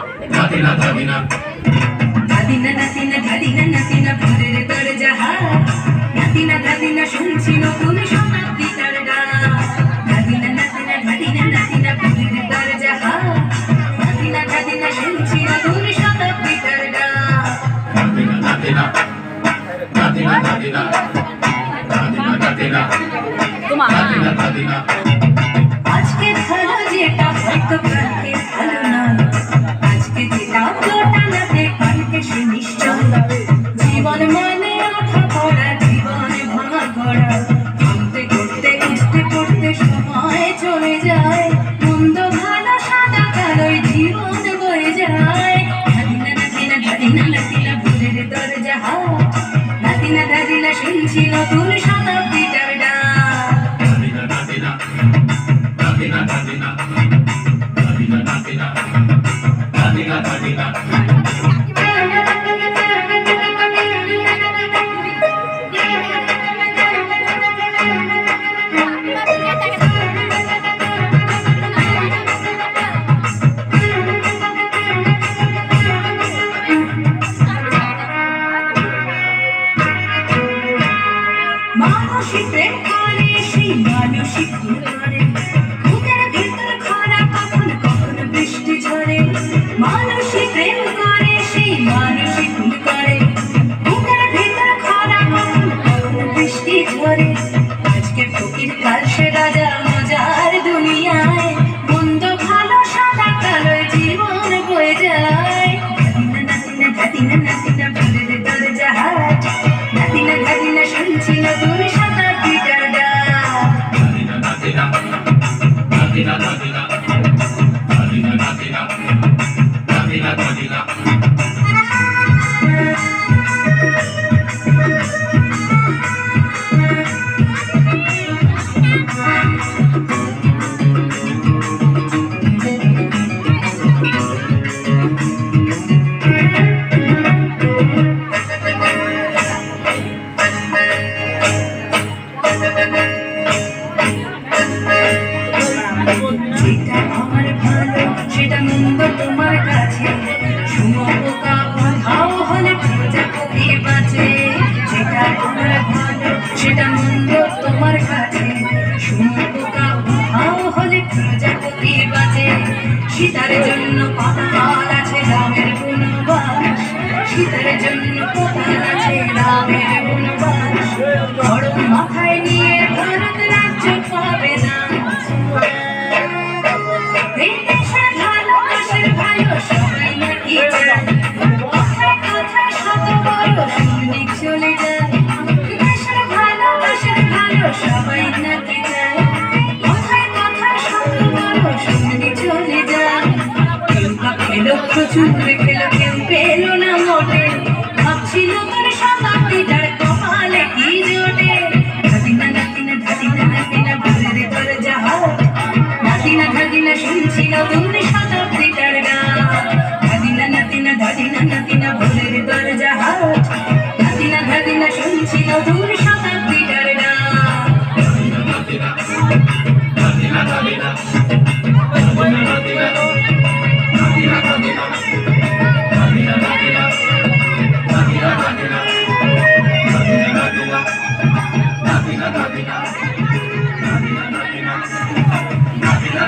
ধাদিনা ধাদিনা ধাদিনা নাতিনা ধাদিনা নাতিনা ভোরের দরজা হাত ধাদিনা ধাদিনা শুনছি নতুন শতাব্দীটার গান ধাদিনা নাতিনা ধাদিনা নাতিনা ভোরের দরজা হাত ধাদিনা ধাদিনা শুনছি নতুন শতাব্দীটার গান ধাদিনা নাতিনা ধাদিনা ধাদিনা ধাদিনা ধাদিনা ধাদিনা ধাদিনা আজকে ভালো যেটা হয়তো কালকে ভালো নয় আজকে যেটা ঘটানাতে কালকে সে নিশ্চয় জীবন মানে ওঠা পড়া জীবন ভাঙা গড়া ভাঙতে করতে উঠতে পড়তে সময় চলে যায় মন্দ ভালো সাদা কালোই জীবন বয়ে যায় ধাদিনা নাতিনা ধাদিনা নাতিনা ভোরের দরজা হাত ধাদিনা ধাদিনা শুনছি নতুন শতাব্দীটার ডাক ধাদিনা নাতিনা ধাদিনা ধাদিনা ধাদিনা নাতিনা ধাদিনা ধাদিনা মানুষই প্রেম করে সেই মানুষই ভুল করে বুকের ভিতর খরা কখন কখন বৃষ্টি ঝরে মানুষই প্রেম করে সেই মানুষই ভুল করে বুকের ভিতর খরা কখন কখন বৃষ্টি ঝরে আজকে ফকির কাল সে রাজা মজার দুনিয়ায় মন্দ ভালো সাদা কালো জীবন বয়ে যায় ধাদিনা নাতিনা ধাদিনা নাতিনা ভোরের দরজা হাত ধাদিনা ধাদিনা শুনছি নতুন শতাব্দীটার ডাক ধাদিনা নাতিনা ধাদিনা ধাদিনা ধাদিনা নাতিনা ধাদিনা ধাদিনা যেটা আমার ভালো সেটা মন্দ তোমার কাছে শুমপোকা উধাও হলে প্রজাপতি বাঁচে যেটা আমার ভালো সেটা মন্দ তোমার কাছে শুমপোকা উধাও হলে প্রজাপতি বাঁচে সীতার জন্য পাতাল আছে রামের বনবাস সীতার জন্য পাতাল আছে রামের বনবাস গরম মাথায় নিয়ে ভারত রাজ্য পাবে না এই দেশের ভালোবাসার ভালো সবাই নাকি যায় কথায় কথায় শত বড় সৈনিক চলে যায় দেশের ভালোবাসার ভালো সবাই নাকি যায় কথায় কথায় শত বড় সৈনিক চলে যায় কেউ বা খেলো প্রচুর খেলো কেউ পেল না মোটে ভাবছিল তোর শতাব্দীটার কপালে কি জোটে ধাদিনা নাতিনা ধাদিনা নাতিনা ভোরের দরজা হাত ধাদিনা ধাদিনা শুনছি নতুন শতাব্দীটার গান ধাদিনা নাতিনা ধাদিনা নাতিনা